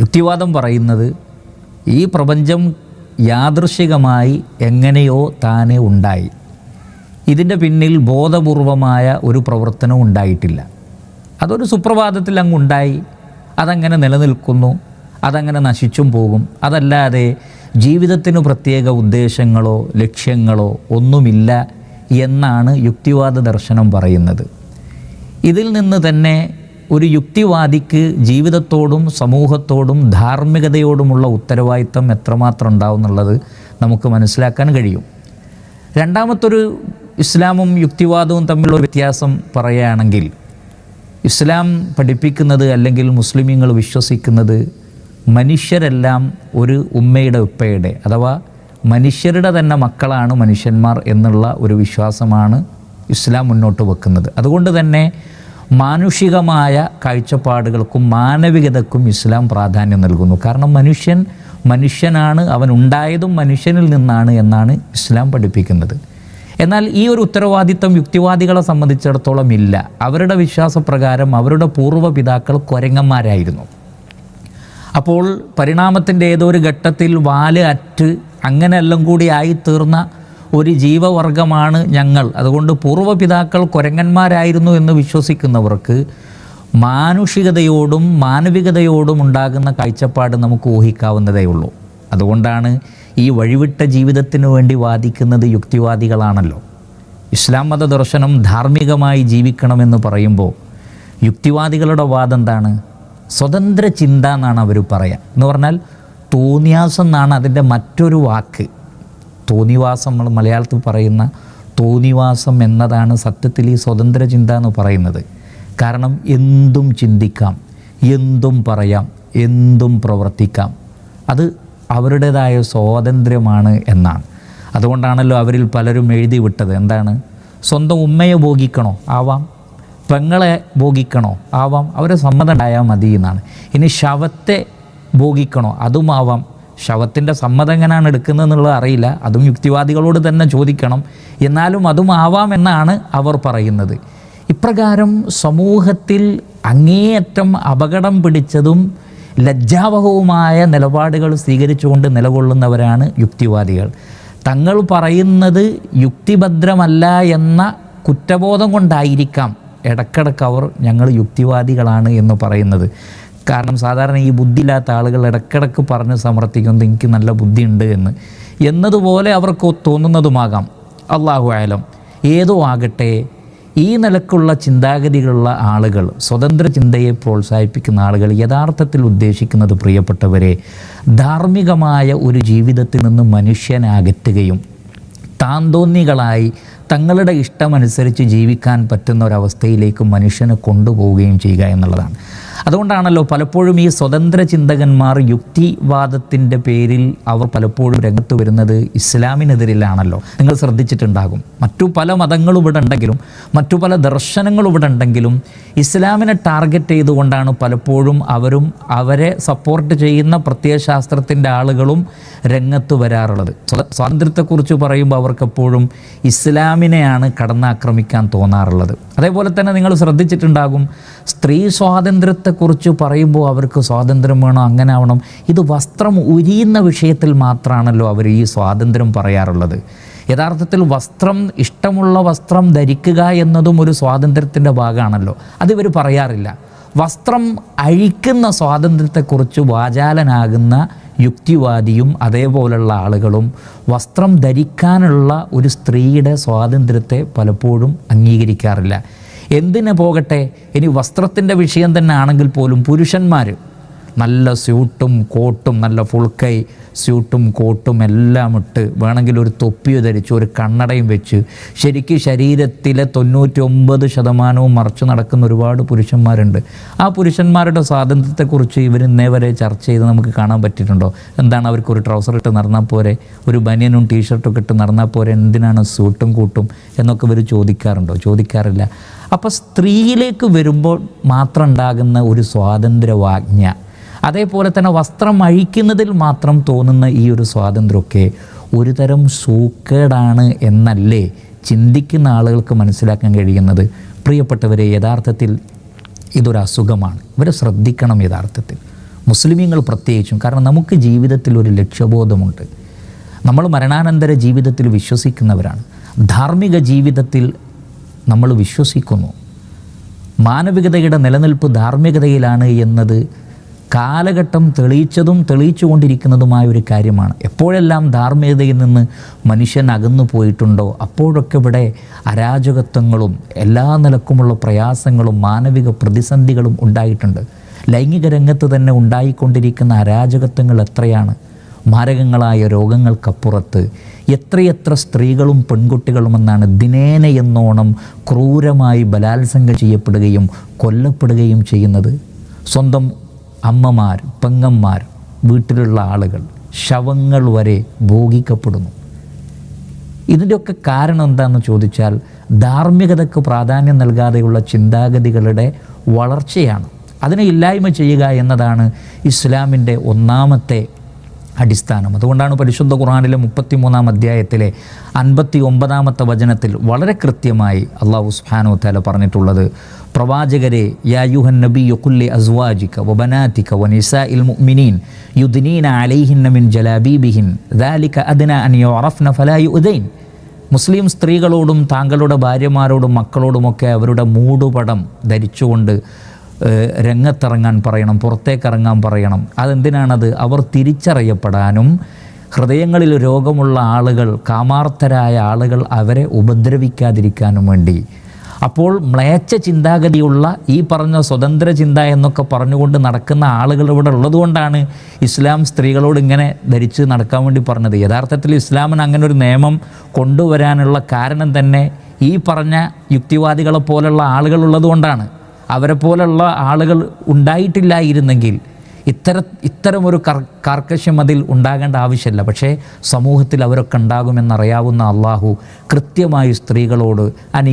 യുക്തിവാദം പറയുന്നത് ഈ പ്രപഞ്ചം യാദൃശ്ചികമായി എങ്ങനെയോ താനെ ഉണ്ടായി, ഇതിൻ്റെ പിന്നിൽ ബോധപൂർവമായ ഒരു പ്രവർത്തനവും ഉണ്ടായിട്ടില്ല. അതൊരു സുപ്രഭാതത്തിൽ അങ്ങുണ്ടായി, അതങ്ങനെ നിലനിൽക്കുന്നു, അതങ്ങനെ നശിച്ചും പോകും. അതല്ലാതെ ജീവിതത്തിന് പ്രത്യേക ഉദ്ദേശങ്ങളോ ലക്ഷ്യങ്ങളോ ഒന്നുമില്ല എന്നാണ് യുക്തിവാദ ദർശനം പറയുന്നത്. ഇതിൽ നിന്ന് തന്നെ ഒരു യുക്തിവാദിക്ക് ജീവിതത്തോടും സമൂഹത്തോടും ധാർമ്മികതയോടുമുള്ള ഉത്തരവാദിത്തം എത്രമാത്രം ഉണ്ടാവും എന്നുള്ളത് നമുക്ക് മനസ്സിലാക്കാൻ കഴിയും. രണ്ടാമത്തൊരു ഇസ്ലാമും യുക്തിവാദവും തമ്മിലുള്ള വ്യത്യാസം പറയുകയാണെങ്കിൽ, ഇസ്ലാം പഠിപ്പിക്കുന്നത് അല്ലെങ്കിൽ മുസ്ലിമീങ്ങൾ വിശ്വസിക്കുന്നത് മനുഷ്യരെല്ലാം ഒരു ഉമ്മയുടെ ഉപ്പയുടെ അഥവാ മനുഷ്യരുടെ തന്നെ മക്കളാണ് മനുഷ്യന്മാർ എന്നുള്ള ഒരു വിശ്വാസമാണ് ഇസ്ലാം മുന്നോട്ട് വെക്കുന്നത്. അതുകൊണ്ട് തന്നെ മാനുഷികമായ കാഴ്ചപ്പാടുകൾക്കും മാനവികതക്കും ഇസ്ലാം പ്രാധാന്യം നൽകുന്നു. കാരണം മനുഷ്യനാണ്, അവൻ ഉണ്ടായതും മനുഷ്യനിൽ നിന്നാണ് എന്നാണ് ഇസ്ലാം പഠിപ്പിക്കുന്നത്. എന്നാൽ ഈ ഒരു ഉത്തരവാദിത്തം യുക്തിവാദികളെ സംബന്ധിച്ചിടത്തോളം ഇല്ല. അവരുടെ വിശ്വാസപ്രകാരം അവരുടെ പൂർവ്വപിതാക്കൾ കുരങ്ങന്മാരായിരുന്നു. അപ്പോൾ പരിണാമത്തിൻ്റെ ഏതോ ഒരു ഘട്ടത്തിൽ വാല് അറ്റ് അങ്ങനെയെല്ലാം കൂടി ആയിത്തീർന്ന ഒരു ജീവവർഗമാണ് ഞങ്ങൾ. അതുകൊണ്ട് പൂർവ്വപിതാക്കൾ കുരങ്ങന്മാരായിരുന്നു എന്ന് വിശ്വസിക്കുന്നവർക്ക് മാനുഷികതയോടും മാനവികതയോടും ഉണ്ടാകുന്ന കാഴ്ചപ്പാട് നമുക്ക് ഊഹിക്കാവുന്നതേ ഉള്ളൂ. അതുകൊണ്ടാണ് ഈ വഴിവിട്ട ജീവിതത്തിനു വേണ്ടി വാദിക്കുന്നത് യുക്തിവാദികളാണല്ലോ. ഇസ്ലാം മതദർശനം ധാർമ്മികമായി ജീവിക്കണമെന്ന് പറയുമ്പോൾ യുക്തിവാദികളുടെ വാദം എന്താണ്? സ്വതന്ത്ര ചിന്ത എന്നാണ് അവർ പറയുക. എന്ന് പറഞ്ഞാൽ തോന്നിയാസം എന്നാണ് അതിൻ്റെ മറ്റൊരു വാക്ക്. തോന്നിവാസം, നമ്മൾ മലയാളത്തിൽ പറയുന്ന തോന്നിവാസം എന്നതാണ് സത്യത്തിൽ ഈ സ്വതന്ത്ര ചിന്ത എന്ന് പറയുന്നത്. കാരണം എന്തും ചിന്തിക്കാം, എന്തും പറയാം, എന്തും പ്രവർത്തിക്കാം. അത് അവരുടേതായ സ്വാതന്ത്ര്യമാണ് എന്നാണ്. അതുകൊണ്ടാണല്ലോ അവരിൽ പലരും എഴുതി വിട്ടത് എന്താണ്? സ്വന്തം ഉമ്മയെ ഭോഗിക്കണോ? ആവാം. പെങ്ങളെ ഭോഗിക്കണോ? ആവാം. അവരെ സമ്മതം ഉണ്ടായാൽ മതി എന്നാണ്. ഇനി ശവത്തെ ഭോഗിക്കണോ? അതും ആവാം. ശവത്തിൻ്റെ സമ്മതം എങ്ങനെയാണ് എടുക്കുന്നതെന്നുള്ളത് അറിയില്ല, അതും യുക്തിവാദികളോട് തന്നെ ചോദിക്കണം. എന്നാലും അതും ആവാം എന്നാണ് അവർ പറയുന്നത്. ഇപ്രകാരം സമൂഹത്തിൽ അങ്ങേയറ്റം അപകടം പിടിച്ചതും ലജ്ജാവഹവുമായ നിലപാടുകൾ സ്വീകരിച്ചുകൊണ്ട് നിലകൊള്ളുന്നവരാണ് യുക്തിവാദികൾ. തങ്ങൾ പറയുന്നത് യുക്തിഭദ്രമല്ല എന്ന കുറ്റബോധം കൊണ്ടായിരിക്കാം ഇടക്കിടക്ക് അവർ ഞങ്ങൾ യുക്തിവാദികളാണ് എന്ന് പറയുന്നത്. കാരണം സാധാരണ ഈ ബുദ്ധിയില്ലാത്ത ആളുകൾ ഇടക്കിടക്ക് പറഞ്ഞ് സമർത്ഥിക്കുന്നത് എനിക്ക് നല്ല ബുദ്ധിയുണ്ട് എന്നതുപോലെ അവർക്ക് തോന്നുന്നതുമാകാം. അല്ലാഹു അഅലം. ഏതോ ആകട്ടെ, ഈ നിലക്കുള്ള ചിന്താഗതികളുള്ള ആളുകൾ, സ്വതന്ത്ര ചിന്തയെ പ്രോത്സാഹിപ്പിക്കുന്ന ആളുകൾ യഥാർത്ഥത്തിൽ ഉദ്ദേശിക്കുന്നത്, പ്രിയപ്പെട്ടവരെ, ധാർമ്മികമായ ഒരു ജീവിതത്തിൽ നിന്ന് മനുഷ്യനെ അകറ്റുകയും താന്തോന്നികളായി തങ്ങളുടെ ഇഷ്ടമനുസരിച്ച് ജീവിക്കാൻ പറ്റുന്ന ഒരവസ്ഥയിലേക്ക് മനുഷ്യനെ കൊണ്ടുപോവുകയും ചെയ്യുക എന്നുള്ളതാണ്. അതുകൊണ്ടാണല്ലോ പലപ്പോഴും ഈ സ്വതന്ത്ര ചിന്തകന്മാർ യുക്തിവാദത്തിൻ്റെ പേരിൽ അവർ പലപ്പോഴും രംഗത്ത് വരുന്നത് ഇസ്ലാമിനെതിരിലാണല്ലോ. നിങ്ങൾ ശ്രദ്ധിച്ചിട്ടുണ്ടാകും. മറ്റു പല മതങ്ങളും ഇവിടെ ഉണ്ടെങ്കിലും, മറ്റു പല ദർശനങ്ങളും ഇവിടെ ഉണ്ടെങ്കിലും ഇസ്ലാമിനെ ടാർഗറ്റ് ചെയ്തുകൊണ്ടാണ് പലപ്പോഴും അവരും അവരെ സപ്പോർട്ട് ചെയ്യുന്ന പ്രത്യയശാസ്ത്രത്തിൻ്റെ ആളുകളും രംഗത്ത് വരാറുള്ളത്. സ്വാതന്ത്ര്യത്തെക്കുറിച്ച് പറയുമ്പോൾ അവർക്കെപ്പോഴും ഇസ്ലാമിനെയാണ് കടന്നാക്രമിക്കാൻ തോന്നാറുള്ളത്. അതേപോലെ തന്നെ നിങ്ങൾ ശ്രദ്ധിച്ചിട്ടുണ്ടാകും, സ്ത്രീ സ്വാതന്ത്ര്യത്തെക്കുറിച്ച് പറയുമ്പോൾ അവർക്ക് സ്വാതന്ത്ര്യം വേണം, അങ്ങനെ ആവണം. ഇത് വസ്ത്രം ഉരിയുന്ന വിഷയത്തിൽ മാത്രമാണല്ലോ അവർ ഈ സ്വാതന്ത്ര്യം പറയാറുള്ളത്. യഥാർത്ഥത്തിൽ വസ്ത്രം, ഇഷ്ടമുള്ള വസ്ത്രം ധരിക്കുക എന്നതും ഒരു സ്വാതന്ത്ര്യത്തിൻ്റെ ഭാഗമാണല്ലോ. അതിവർ പറയാറില്ല. വസ്ത്രം അഴിക്കുന്ന സ്വാതന്ത്ര്യത്തെക്കുറിച്ച് വാചാലനാകുന്ന യുക്തിവാദിയും അതേപോലുള്ള ആളുകളും വസ്ത്രം ധരിക്കാനുള്ള ഒരു സ്ത്രീയുടെ സ്വാതന്ത്ര്യത്തെ പലപ്പോഴും അംഗീകരിക്കാറില്ല. എന്തിനു പോകട്ടെ, ഇനി വസ്ത്രത്തിൻ്റെ വിഷയം തന്നെ ആണെങ്കിൽ പോലും പുരുഷന്മാർ നല്ല സ്യൂട്ടും കോട്ടും, നല്ല ഫുൾ കൈ സ്യൂട്ടും കോട്ടും എല്ലാം ഇട്ട്, വേണമെങ്കിൽ ഒരു തൊപ്പിയോ ധരിച്ച് ഒരു കണ്ണടയും വെച്ച് ശരിക്കും ശരീരത്തിലെ 99% മറച്ചു നടക്കുന്ന ഒരുപാട് പുരുഷന്മാരുണ്ട്. ആ പുരുഷന്മാരുടെ സ്വാതന്ത്ര്യത്തെക്കുറിച്ച് ഇവർ ഇന്നേ വരെ ചർച്ച ചെയ്ത് നമുക്ക് കാണാൻ പറ്റിയിട്ടുണ്ടോ? എന്താണ്, അവർക്കൊരു ട്രൗസർ ഇട്ട് നടന്നാൽ പോരെ, ഒരു ബനിയനും ടീഷർട്ടും ഇട്ട് നടന്നാൽ പോരെ, എന്തിനാണ് സ്യൂട്ടും കൂട്ടും എന്നൊക്കെ ഇവർ ചോദിക്കാറുണ്ടോ? ചോദിക്കാറില്ല. അപ്പോൾ സ്ത്രീയിലേക്ക് വരുമ്പോൾ മാത്രം ഉണ്ടാകുന്ന ഒരു സ്വാതന്ത്ര്യവാജ്ഞ, അതേപോലെ തന്നെ വസ്ത്രം അഴിക്കുന്നതിൽ മാത്രം തോന്നുന്ന ഈ ഒരു സ്വാതന്ത്ര്യമൊക്കെ ഒരു തരം സൂക്കേടാണ് എന്നല്ലേ ചിന്തിക്കുന്ന ആളുകൾക്ക് മനസ്സിലാക്കാൻ കഴിയുന്നത്? പ്രിയപ്പെട്ടവരെ, യഥാർത്ഥത്തിൽ ഇതൊരു അസുഖമാണ്. ഇവരെ ശ്രദ്ധിക്കണം. യഥാർത്ഥത്തിൽ മുസ്ലിമീങ്ങൾ പ്രത്യേകിച്ചും. കാരണം നമുക്ക് ജീവിതത്തിൽ ഒരു ലക്ഷ്യബോധമുണ്ട്. നമ്മൾ മരണാനന്തര ജീവിതത്തിൽ വിശ്വസിക്കുന്നവരാണ്. ധാർമ്മിക ജീവിതത്തിൽ നമ്മൾ വിശ്വസിക്കുന്നു. മാനവികതയുടെ നിലനിൽപ്പ് ധാർമ്മികതയിലാണ് എന്നത് കാലഘട്ടം തെളിയിച്ചതും തെളിയിച്ചുകൊണ്ടിരിക്കുന്നതുമായ ഒരു കാര്യമാണ്. എപ്പോഴെല്ലാം ധാർമ്മികതയിൽ നിന്ന് മനുഷ്യൻ അകന്നു പോയിട്ടുണ്ടോ അപ്പോഴൊക്കെ ഇവിടെ അരാജകത്വങ്ങളും എല്ലാ നിലക്കുമുള്ള പ്രയാസങ്ങളും മാനവിക പ്രതിസന്ധികളും ഉണ്ടായിട്ടുണ്ട്. ലൈംഗിക രംഗത്ത് തന്നെ ഉണ്ടായിക്കൊണ്ടിരിക്കുന്ന അരാജകത്വങ്ങൾ എത്രയാണ്. മാരകങ്ങളായ രോഗങ്ങൾക്കപ്പുറത്ത് എത്രയെത്ര സ്ത്രീകളും പെൺകുട്ടികളുമെന്നാണ് ദിനേന എന്നോണം ക്രൂരമായി ബലാത്സംഗം ചെയ്യപ്പെടുകയും കൊല്ലപ്പെടുകയും ചെയ്യുന്നത്. സ്വന്തം അമ്മമാർ, പെങ്ങന്മാർ, വീട്ടിലുള്ള ആളുകൾ, ശവങ്ങൾ വരെ ഭോഗിക്കപ്പെടുന്നു. ഇതിൻ്റെയൊക്കെ കാരണം എന്താണെന്ന് ചോദിച്ചാൽ ധാർമ്മികതയ്ക്ക് പ്രാധാന്യം നൽകാതെയുള്ള ചിന്താഗതികളുടെ വളർച്ചയാണ്. അതിനെ ഇല്ലായ്മ ചെയ്യുക എന്നതാണ് ഇസ്ലാമിൻ്റെ ഒന്നാമത്തെ അടിസ്ഥാനം. അതുകൊണ്ടാണ് പരിശുദ്ധ ഖുർആനിലെ 33-ാം അധ്യായത്തിലെ 59-ാമത്തെ വചനത്തിൽ വളരെ കൃത്യമായി അല്ലാഹു സുബ്ഹാനഹു വ തആല പറഞ്ഞിട്ടുള്ളത്, പ്രവാചകരെ യാ അയ്യുഹൻ നബിയ്യു ഖുൽ ലി അസ്വാജിക വബനാതിക വനിസാഇൽ മുഅ്മിനീൻ യുദ്നീന അലൈഹിന്ന മിൻ ജലാബീബിഹിൻ ദാലിക അദ്നാ അൻ യുഅറഫ്ന ഫലാ യുഅദൈൻ. മുസ്ലിം സ്ത്രീകളോടും താങ്കളുടെ ഭാര്യമാരോടും മക്കളോടുമൊക്കെ അവരുടെ മൂടുപടം ധരിച്ചുകൊണ്ട് രംഗത്തിറങ്ങാൻ പറയണം, പുറത്തേക്കിറങ്ങാൻ പറയണം. അതെന്തിനാണത്? അവർ തിരിച്ചറിയപ്പെടാനും ഹൃദയങ്ങളിൽ രോഗമുള്ള ആളുകൾ, കാമാർത്ഥരായ ആളുകൾ അവരെ ഉപദ്രവിക്കാതിരിക്കാനും വേണ്ടി. അപ്പോൾ മ്ലേച്ഛ ചിന്താഗതിയുള്ള ഈ പറഞ്ഞ സ്വതന്ത്ര ചിന്ത എന്നൊക്കെ പറഞ്ഞുകൊണ്ട് നടക്കുന്ന ആളുകൾ ഇവിടെ ഉള്ളതുകൊണ്ടാണ് ഇസ്ലാം സ്ത്രീകളോട് ഇങ്ങനെ ധരിച്ച് നടക്കാൻ വേണ്ടി പറഞ്ഞത്. യഥാർത്ഥത്തിൽ ഇസ്ലാമിന് അങ്ങനെ ഒരു നിയമം കൊണ്ടുവരാനുള്ള കാരണം തന്നെ ഈ പറഞ്ഞ യുക്തിവാദികളെ പോലുള്ള ആളുകൾ ഉള്ളതുകൊണ്ടാണ്. അവരെ പോലുള്ള ആളുകൾ ഉണ്ടായിട്ടില്ലായിരുന്നെങ്കിൽ ഇത്തരമൊരു കാർക്കശ്യം അതിൽ ഉണ്ടാകേണ്ട ആവശ്യമില്ല. പക്ഷേ സമൂഹത്തിൽ അവരൊക്കെ ഉണ്ടാകുമെന്നറിയാവുന്ന അള്ളാഹു കൃത്യമായി സ്ത്രീകളോട്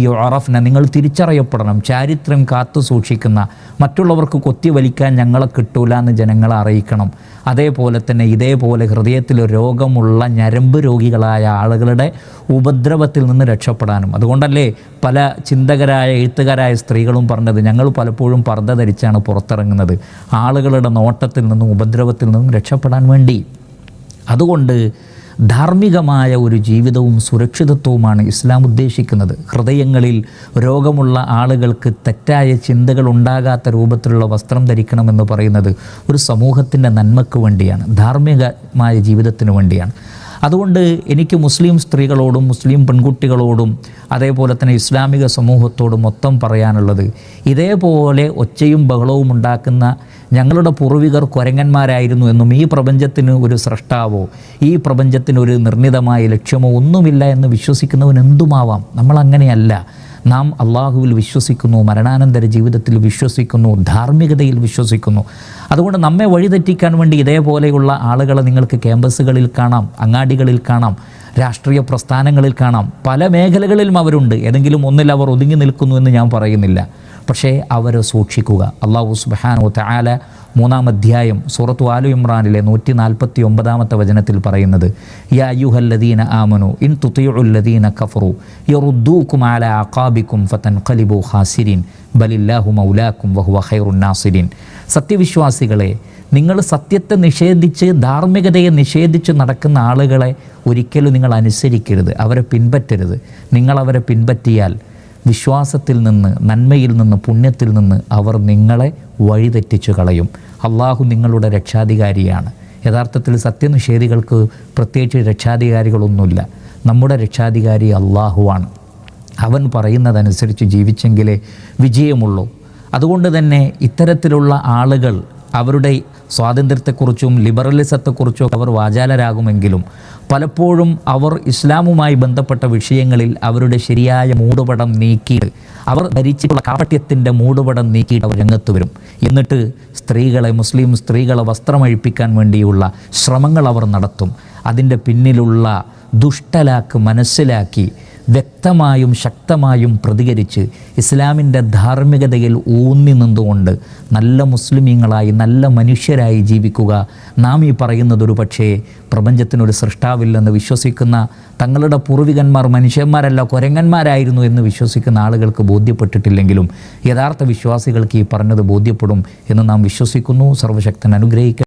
യുഅറഫ്ന, നിങ്ങൾ തിരിച്ചറിയപ്പെടണം, ചാരിത്രം കാത്തു സൂക്ഷിക്കുന്ന, മറ്റുള്ളവർക്ക് കൊത്തി വലിക്കാൻ ഞങ്ങളെ കിട്ടൂല എന്ന് ജനങ്ങളെ അറിയിക്കണം. അതേപോലെ തന്നെ ഇതേപോലെ ഹൃദയത്തിൽ രോഗമുള്ള ഞരമ്പ് രോഗികളായ ആളുകളുടെ ഉപദ്രവത്തിൽ നിന്ന് രക്ഷപ്പെടാനും. അതുകൊണ്ടല്ലേ പല ചിന്തകരായ എഴുത്തുകാരായ സ്ത്രീകളും പറഞ്ഞത്, ഞങ്ങൾ പലപ്പോഴും പർദ്ദ ധരിച്ചാണ് പുറത്തിറങ്ങുന്നത് ആളുകളുടെ നോട്ടത്തിൽ നിന്നും ഉപദ്രവത്തിൽ നിന്നും രക്ഷപ്പെടാൻ വേണ്ടി. അതുകൊണ്ട് ധാർമ്മികമായ ഒരു ജീവിതവും സുരക്ഷിതത്വവുമാണ് ഇസ്ലാം ഉദ്ദേശിക്കുന്നത്. ഹൃദയങ്ങളിൽ രോഗമുള്ള ആളുകൾക്ക് തെറ്റായ ചിന്തകൾ ഉണ്ടാകാത്ത രൂപത്തിലുള്ള വസ്ത്രം ധരിക്കണമെന്ന് പറയുന്നത് ഒരു സമൂഹത്തിൻ്റെ നന്മയ്ക്ക് വേണ്ടിയാണ്, ധാർമ്മികമായ ജീവിതത്തിന് വേണ്ടിയാണ്. അതുകൊണ്ട് എനിക്ക് മുസ്ലിം സ്ത്രീകളോടും മുസ്ലിം പെൺകുട്ടികളോടും അതേപോലെ തന്നെ ഇസ്ലാമിക സമൂഹത്തോടും മൊത്തം പറയാനുള്ളത്, ഇതേപോലെ ഒച്ചയും ബഹളവും ഉണ്ടാക്കുന്ന ഞങ്ങളുടെ പൂർവികർ കുരങ്ങന്മാരായിരുന്നു എന്നും ഈ പ്രപഞ്ചത്തിന് ഒരു സ്രഷ്ടാവോ ഈ പ്രപഞ്ചത്തിന് ഒരു നിർണിതമായ ലക്ഷ്യമോ ഒന്നുമില്ല എന്ന് വിശ്വസിക്കുന്നവൻ എന്തുമാവാം. നമ്മളങ്ങനെയല്ല. നാം അള്ളാഹുവിൽ വിശ്വസിക്കുന്നു, മരണാനന്തര ജീവിതത്തിൽ വിശ്വസിക്കുന്നു, ധാർമ്മികതയിൽ വിശ്വസിക്കുന്നു. അതുകൊണ്ട് നമ്മെ വഴിതെറ്റിക്കാൻ വേണ്ടി ഇതേപോലെയുള്ള ആളുകളെ നിങ്ങൾക്ക് ക്യാമ്പസുകളിൽ കാണാം, അങ്ങാടികളിൽ കാണാം, രാഷ്ട്രീയ പ്രസ്ഥാനങ്ങളിൽ കാണാം. പല മേഖലകളിലും അവരുണ്ട്. ഏതെങ്കിലും ഒന്നിൽ അവർ ഒതുങ്ങി നിൽക്കുന്നു എന്ന് ഞാൻ പറയുന്നില്ല. പക്ഷേ അവരെ സൂക്ഷിക്കുക. അല്ലാഹു സുബ്ഹാനഹു വ തആല 3-ാം അധ്യായം സൂറത്തു ആലു ഇമ്രാനിലെ 149-ാമത്തെ വചനത്തിൽ പറയുന്നത്, യാ അയ്യുഹല്ലദീന ആമനു ഇൻ തുതീഉല്ലദീന കഫറു യറുദ്ദൂകും അലാ അഖാബികും ഫതൻഖലിബു ഖാസിരീൻ ബലില്ലാഹു മൗലാക്കും വഹുവ ഖൈറുൻ നാസിരീൻ. സത്യവിശ്വാസികളെ, നിങ്ങൾ സത്യത്തെ നിഷേധിച്ച് ധാർമ്മികതയെ നിഷേധിച്ച് നടക്കുന്ന ആളുകളെ ഒരിക്കലും നിങ്ങൾ അനുസരിക്കരുത്, അവരെ പിൻപറ്റരുത്. നിങ്ങളവരെ പിൻപറ്റിയാൽ വിശ്വാസത്തിൽ നിന്ന്, നന്മയിൽ നിന്ന്, പുണ്യത്തിൽ നിന്ന് അവർ നിങ്ങളെ വഴിതെറ്റിച്ചു കളയും. അള്ളാഹു നിങ്ങളുടെ രക്ഷാധികാരിയാണ്. യഥാർത്ഥത്തിൽ സത്യനിഷേധികൾക്ക് പ്രത്യേകിച്ച് രക്ഷാധികാരികളൊന്നുമില്ല. നമ്മുടെ രക്ഷാധികാരി അള്ളാഹുവാണ്. അവൻ പറയുന്നതനുസരിച്ച് ജീവിച്ചെങ്കിലേ വിജയമുള്ളൂ. അതുകൊണ്ട് തന്നെ ഇത്തരത്തിലുള്ള ആളുകൾ അവരുടെ സ്വാതന്ത്ര്യത്തെക്കുറിച്ചും ലിബറലിസത്തെക്കുറിച്ചും അവർ വാചാലരാകുമെങ്കിലും പലപ്പോഴും അവർ ഇസ്ലാമുമായി ബന്ധപ്പെട്ട വിഷയങ്ങളിൽ അവരുടെ ശരിയായ മൂടുപടം നീക്കിയിട്ട്, അവർ ധരിച്ചിട്ടുള്ള കാപട്യത്തിൻ്റെ മൂടുപടം നീക്കിയിട്ട് അവർ രംഗത്ത് വരും. എന്നിട്ട് സ്ത്രീകളെ, മുസ്ലിം സ്ത്രീകളെ വസ്ത്രമഴിപ്പിക്കാൻ വേണ്ടിയുള്ള ശ്രമങ്ങൾ അവർ നടത്തും. അതിൻ്റെ പിന്നിലുള്ള ദുഷ്ടലാക്ക് മനസ്സിലാക്കി വ്യക്തമായും ശക്തമായും പ്രതികരിച്ച് ഇസ്ലാമിൻ്റെ ധാർമ്മികതയിൽ ഊന്നി നിന്നുകൊണ്ട് നല്ല മുസ്ലിമീങ്ങളായി നല്ല മനുഷ്യരായി ജീവിക്കുക. നാം ഈ പറയുന്നതൊരു പക്ഷേ പ്രപഞ്ചത്തിനൊരു സൃഷ്ടാവില്ലെന്ന് വിശ്വസിക്കുന്ന, തങ്ങളുടെ പൂർവികന്മാർ മനുഷ്യന്മാരല്ല കുരങ്ങന്മാരായിരുന്നു എന്ന് വിശ്വസിക്കുന്ന ആളുകൾക്ക് ബോധ്യപ്പെട്ടിട്ടില്ലെങ്കിലും യഥാർത്ഥ വിശ്വാസികൾക്ക് ഈ പറഞ്ഞത് ബോധ്യപ്പെടും എന്ന് നാം വിശ്വസിക്കുന്നു. സർവശക്തൻ അനുഗ്രഹിക്കട്ടെ.